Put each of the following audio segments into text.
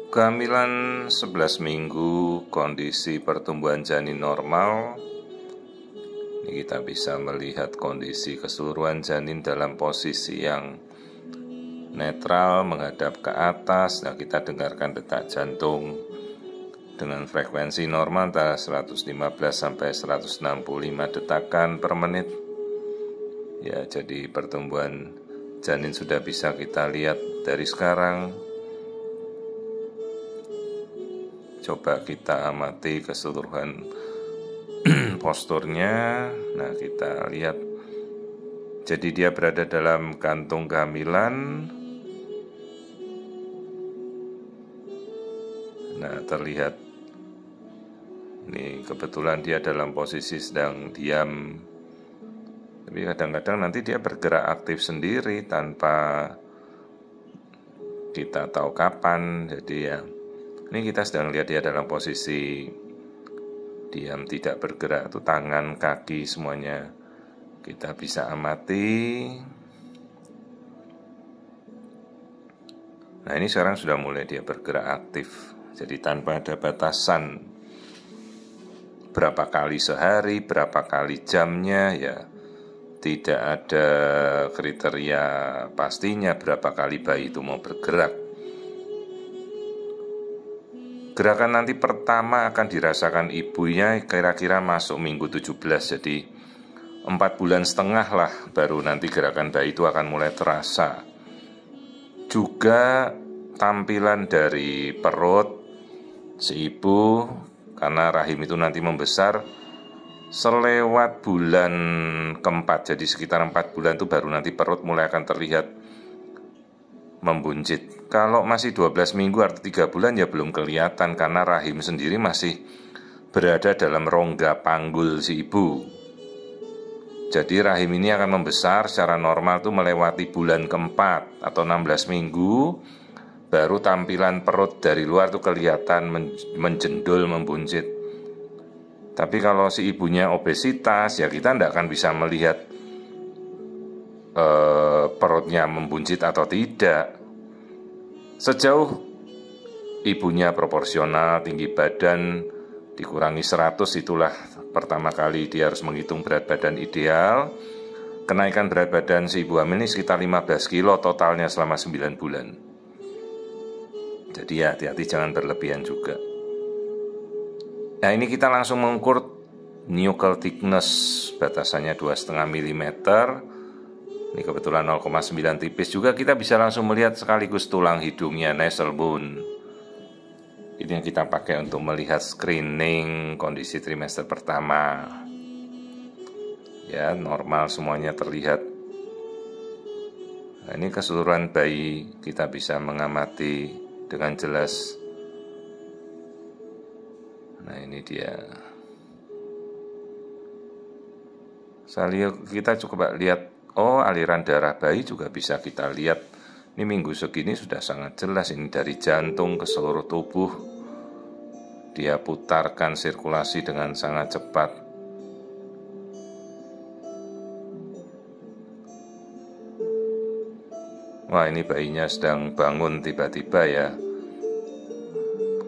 Kehamilan 11 minggu, kondisi pertumbuhan janin normal. Ini kita bisa melihat kondisi keseluruhan janin dalam posisi yang netral, menghadap ke atas. Nah, kita dengarkan detak jantung dengan frekuensi normal antara 115 sampai 165 detakan per menit. Ya, jadi pertumbuhan janin sudah bisa kita lihat dari sekarang. Coba kita amati keseluruhan posturnya. Nah, kita lihat. Jadi dia berada dalam kantung kehamilan. Nah, terlihat. Ini kebetulan dia dalam posisi sedang diam. Tapi kadang-kadang nanti dia bergerak aktif sendiri tanpa kita tahu kapan. Jadi ya, ini kita sedang lihat dia dalam posisi diam, tidak bergerak. Itu tangan, kaki, semuanya kita bisa amati. Nah, ini sekarang sudah mulai dia bergerak aktif. Jadi tanpa ada batasan berapa kali sehari, berapa kali jamnya, ya tidak ada kriteria pastinya berapa kali bayi itu mau bergerak. Gerakan nanti pertama akan dirasakan ibunya kira-kira masuk minggu 17. Jadi 4,5 bulan lah baru nanti gerakan bayi itu akan mulai terasa. Juga tampilan dari perut si ibu, karena rahim itu nanti membesar selewat bulan keempat. Jadi sekitar 4 bulan itu baru nanti perut mulai akan terlihat membuncit. Kalau masih 12 minggu atau 3 bulan ya belum kelihatan, karena rahim sendiri masih berada dalam rongga panggul si ibu. Jadi rahim ini akan membesar secara normal tuh melewati bulan keempat atau 16 minggu, baru tampilan perut dari luar tuh kelihatan menjendol, membuncit. Tapi kalau si ibunya obesitas, ya kita tidak akan bisa melihat perutnya membuncit atau tidak. Sejauh ibunya proporsional, tinggi badan dikurangi 100, itulah pertama kali dia harus menghitung berat badan ideal. Kenaikan berat badan si ibu hamil ini sekitar 15 kilo totalnya selama 9 bulan. Jadi ya hati-hati, jangan berlebihan juga. Nah, ini kita langsung mengukur nuchal thickness, batasannya 2,5 mm. Ini kebetulan 0,9 tipis. Juga kita bisa langsung melihat sekaligus tulang hidungnya, nasal bone. Ini yang kita pakai untuk melihat screening kondisi trimester pertama. Ya, normal semuanya terlihat. Nah, ini keseluruhan bayi kita bisa mengamati dengan jelas. Nah, ini dia. Kita coba lihat. Oh, aliran darah bayi juga bisa kita lihat. Ini minggu segini sudah sangat jelas. Ini dari jantung ke seluruh tubuh. Dia putarkan sirkulasi dengan sangat cepat. Wah, ini bayinya sedang bangun tiba-tiba ya.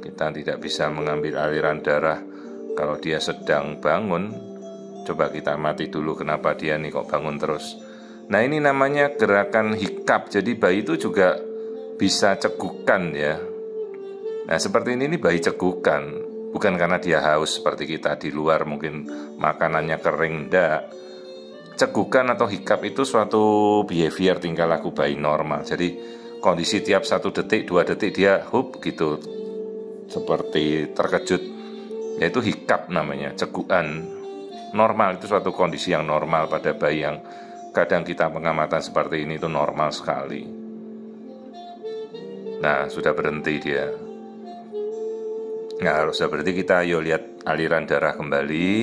Kita tidak bisa mengambil aliran darah kalau dia sedang bangun. Coba kita amati dulu kenapa dia nih kok bangun terus. Nah, ini namanya gerakan hikap. Jadi bayi itu juga bisa cegukan ya. Nah, seperti ini bayi cegukan. Bukan karena dia haus seperti kita di luar mungkin makanannya kering, enggak. Cegukan atau hikap itu suatu behavior tingkah laku bayi normal. Jadi kondisi tiap 1 detik, 2 detik dia hup gitu, seperti terkejut. Yaitu hikap namanya, cegukan. Normal, itu suatu kondisi yang normal pada bayi yang kadang kita pengamatan seperti ini itu normal sekali. Nah, sudah berhenti dia. Nah, sudah berhenti, kita yuk lihat aliran darah kembali.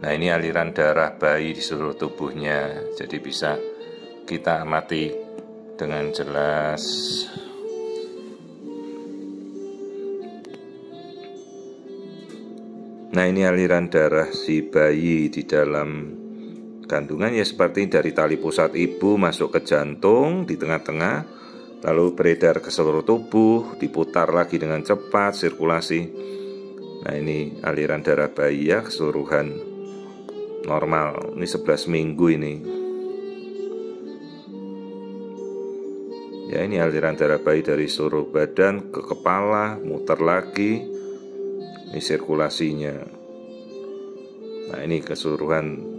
Nah, ini aliran darah bayi di seluruh tubuhnya. Jadi bisa kita amati dengan jelas. Nah, ini aliran darah si bayi di dalam kandungan ya seperti dari tali pusat ibu masuk ke jantung di tengah-tengah, lalu beredar ke seluruh tubuh, diputar lagi dengan cepat sirkulasi. Nah ini aliran darah bayi ya keseluruhan normal. Ini 11 minggu ini. Ya ini aliran darah bayi dari seluruh badan ke kepala, muter lagi. Ini sirkulasinya. Nah ini keseluruhan.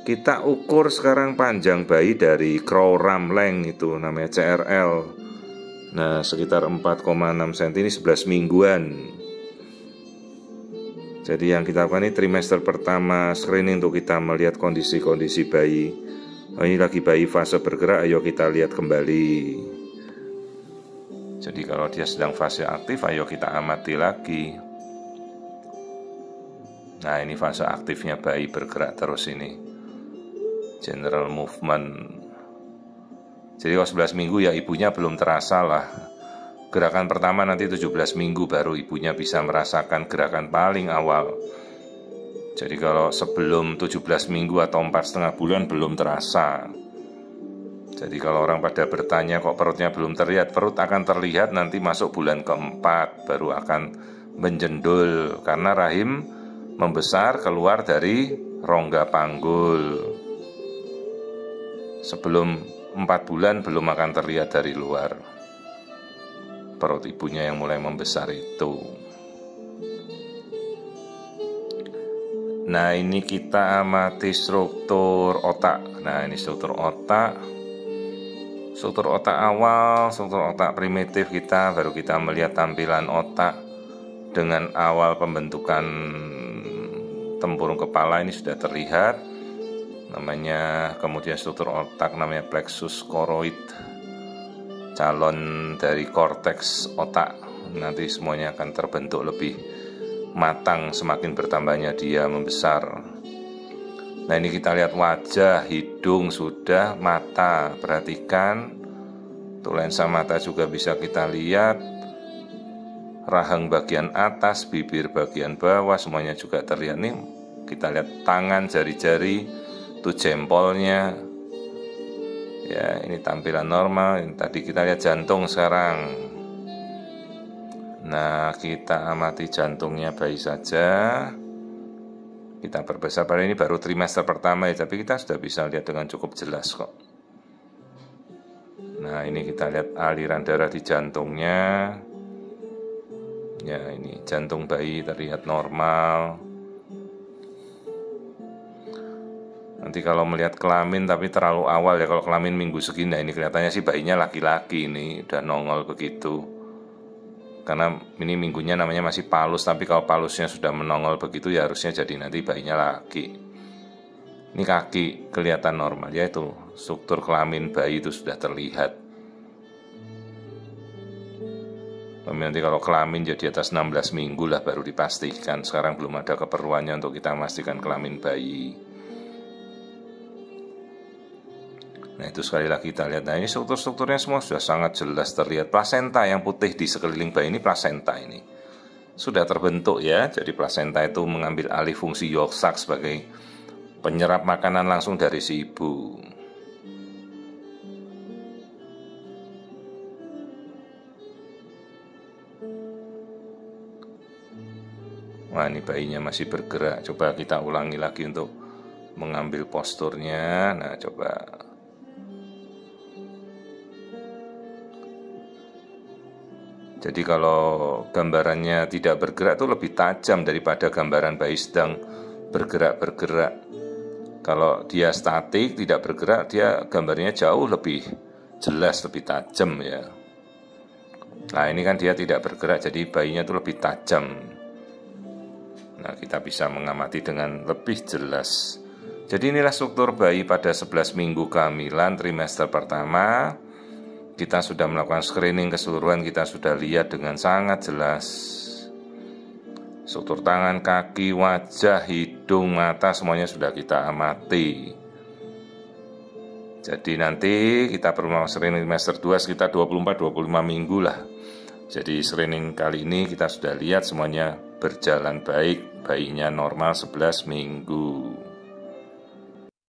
Kita ukur sekarang panjang bayi dari Crow-Ram length itu namanya CRL. Nah sekitar 4,6 cm ini 11 mingguan. Jadi yang kita lakukan ini trimester pertama screening untuk kita melihat kondisi-kondisi bayi. Oh, ini lagi bayi fase bergerak, ayo kita lihat kembali. Jadi kalau dia sedang fase aktif, ayo kita amati lagi. Nah ini fase aktifnya bayi bergerak terus ini. General movement. Jadi kalau 11 minggu ya ibunya belum terasa lah. Gerakan pertama nanti 17 minggu baru ibunya bisa merasakan gerakan paling awal. Jadi kalau sebelum 17 minggu atau 4,5 bulan belum terasa. Jadi kalau orang pada bertanya kok perutnya belum terlihat, perut akan terlihat nanti masuk bulan keempat, baru akan menjendul karena rahim membesar keluar dari rongga panggul. Sebelum 4 bulan belum akan terlihat dari luar. Perut ibunya yang mulai membesar itu. Nah ini kita amati struktur otak. Nah ini struktur otak. Struktur otak awal, struktur otak primitif kita. Baru kita melihat tampilan otak dengan awal pembentukan tempurung kepala ini sudah terlihat. Namanya kemudian struktur otak namanya plexus choroid, calon dari korteks otak. Nanti semuanya akan terbentuk lebih matang semakin bertambahnya dia membesar. Nah ini kita lihat wajah, hidung sudah, mata, perhatikan tuh lensa mata juga bisa kita lihat, rahang bagian atas, bibir bagian bawah semuanya juga terlihat nih. Kita lihat tangan, jari-jari, tuh jempolnya. Ya ini tampilan normal. Tadi kita lihat jantung sekarang. Nah kita amati jantungnya bayi saja. Kita perbesar, pada ini baru trimester pertama ya, tapi kita sudah bisa lihat dengan cukup jelas kok. Nah ini kita lihat aliran darah di jantungnya. Ya ini jantung bayi terlihat normal. Nanti kalau melihat kelamin tapi terlalu awal ya, kalau kelamin minggu segini, nah ini kelihatannya sih bayinya laki-laki ini, udah nongol begitu. Karena ini minggunya namanya masih palus, tapi kalau palusnya sudah menongol begitu ya harusnya jadi nanti bayinya laki. Ini kaki kelihatan normal, yaitu struktur kelamin bayi itu sudah terlihat. Nanti kalau kelamin jadi atas 16 minggu lah baru dipastikan. Sekarang belum ada keperluannya untuk kita memastikan kelamin bayi. Nah itu sekali lagi kita lihat. Nah ini struktur-strukturnya semua sudah sangat jelas terlihat. Plasenta yang putih di sekeliling bayi ini plasenta ini sudah terbentuk ya. Jadi plasenta itu mengambil alih fungsi yolk sac sebagai penyerap makanan langsung dari si ibu. Wah ini bayinya masih bergerak. Coba kita ulangi lagi untuk mengambil posturnya. Nah coba. Jadi kalau gambarannya tidak bergerak itu lebih tajam daripada gambaran bayi sedang bergerak-bergerak. Kalau dia statik, tidak bergerak, dia gambarnya jauh lebih jelas, lebih tajam ya. Nah ini kan dia tidak bergerak, jadi bayinya itu lebih tajam. Nah kita bisa mengamati dengan lebih jelas. Jadi inilah struktur bayi pada 11 minggu kehamilan trimester pertama. Kita sudah melakukan screening keseluruhan, kita sudah lihat dengan sangat jelas. Struktur tangan, kaki, wajah, hidung, mata, semuanya sudah kita amati. Jadi nanti kita perlu melakukan screening trimester 2 sekitar 24-25 minggu lah. Jadi screening kali ini kita sudah lihat semuanya berjalan baik, bayinya normal 11 minggu.